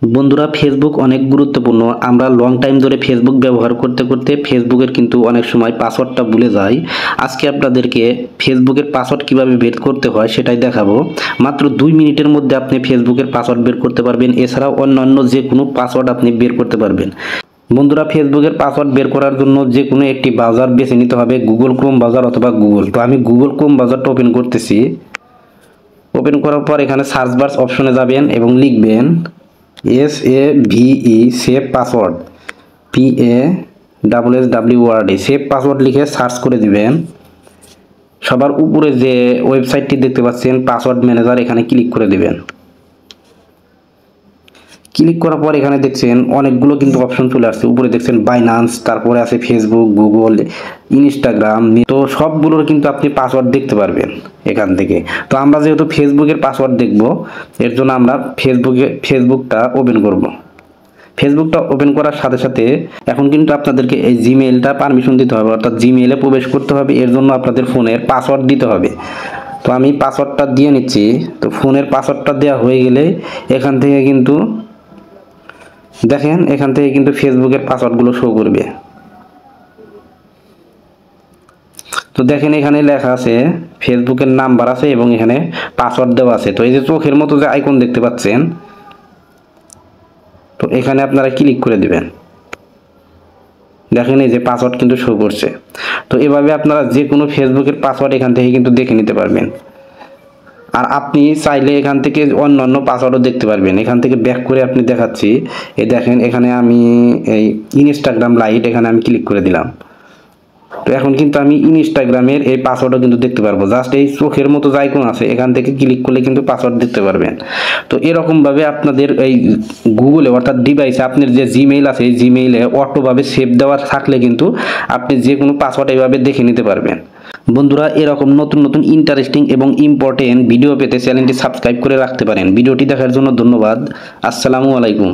বন্ধুরা, ফেসবুক অনেক গুরুত্বপূর্ণ। আমরা লং টাইম ধরে ফেসবুক ব্যবহার করতে করতে ফেসবুকের কিন্তু অনেক সময় পাসওয়ার্ডটা ভুলে যাই। আজকে আপনাদেরকে ফেসবুকের পাসওয়ার্ড কিভাবে বের করতে হয় সেটাই দেখাবো। মাত্র 2 মিনিটের মধ্যে আপনি ফেসবুকের পাসওয়ার্ড বের করতে পারবেন। এছাড়াও অন্যান্য যে কোনো পাসওয়ার্ড আপনি বের করতে পারবেন। বন্ধুরা, ফেসবুকের পাসওয়ার্ড বের করার জন্য যে কোনো একটি ব্রাউজার বেছে নিতে হবে, গুগল ক্রোম ব্রাউজার অথবা গুগল। তো আমি গুগল ক্রোম ব্রাউজারটা ওপেন করতেছি। ওপেন করার পর এখানে সার্চ বার অপশনে যাবেন এবং লিখবেন SAVE save password, PASSWORD save password লিখে সার্চ করে দিবেন। সবার উপরে যে ওয়েবসাইটটি দেখতে পাচ্ছেন পাসওয়ার্ড ম্যানেজার, এখানে ক্লিক করে দিবেন। ক্লিক করার পর এখানে দেখছেন অনেকগুলো কিন্তু অপশন চলে আসছে। উপরে দেখছেন বাইন্যান্স, তারপরে আছে ফেসবুক, গুগল, ইনস্টাগ্রাম। তো সবগুলোর কিন্তু আপনি পাসওয়ার্ড দেখতে পারবেন এখান থেকে। তো আমরা যেহেতু ফেসবুকের পাসওয়ার্ড দেখব, এর জন্য আমরা ফেসবুকটা ওপেন করব। ফেসবুকটা ওপেন করার সাথে সাথে এখন কিন্তু আপনাদেরকে এই জিমেইলটা পারমিশন দিতে হবে, অর্থাৎ জিমেইলে প্রবেশ করতে হবে। এর জন্য আপনাদের ফোনের পাসওয়ার্ড দিতে হবে। তো আমি পাসওয়ার্ডটা দিয়ে নিচ্ছি। তো ফোনের পাসওয়ার্ডটা দেওয়া হয়ে গেলে এখান থেকে কিন্তু দেখেন, এখান থেকে কিন্তু ফেসবুকের পাসওয়ার্ডগুলো শো করবে। তো দেখেন এখানে লেখা আছে ফেসবুকের নাম্বার আছে এবং এখানে পাসওয়ার্ড দেওয়া আছে। তো এই যে চোখের মতো যে আইকন দেখতে পাচ্ছেন, তো এখানে আপনারা ক্লিক করে দিবেন। দেখেন এই যে পাসওয়ার্ড কিন্তু শো করছে। তো এভাবে আপনারা যে কোনো ফেসবুকের পাসওয়ার্ড এখান থেকে কিন্তু দেখে নিতে পারবেন। আর আপনি চাইলে এখান থেকে অন্যান্য পাসওয়ার্ডও দেখতে পারবেন। এখান থেকে ব্যাক করে আপনি দেখাচ্ছি। এই দেখেন এখানে আমি এই ইনস্টাগ্রাম লাইট, এখানে আমি ক্লিক করে দিলাম। তো এখন কিন্তু আমি ইনস্টাগ্রামের এই পাসওয়ার্ডও কিন্তু দেখতে পারবো। জাস্ট এই চোখের মতো যে আইকন আছে এখান থেকে ক্লিক করলে কিন্তু পাসওয়ার্ড দেখতে পারবেন। তো এরকমভাবে আপনাদের এই গুগলে অর্থাৎ ডিভাইসে আপনার যে জিমেইল আছে এই জিমেইলে অটোভাবে সেভ দেওয়া থাকলে কিন্তু আপনি যে কোনো পাসওয়ার্ড এইভাবে দেখে নিতে পারবেন। বন্ধুরা, এরকম নতুন নতুন ইন্টারেস্টিং এবং ইম্পর্টেন্ট ভিডিও পেতে চ্যানেলটি সাবস্ক্রাইব করে রাখতে পারেন। ভিডিওটি দেখার জন্য ধন্যবাদ। আসসালামু আলাইকুম।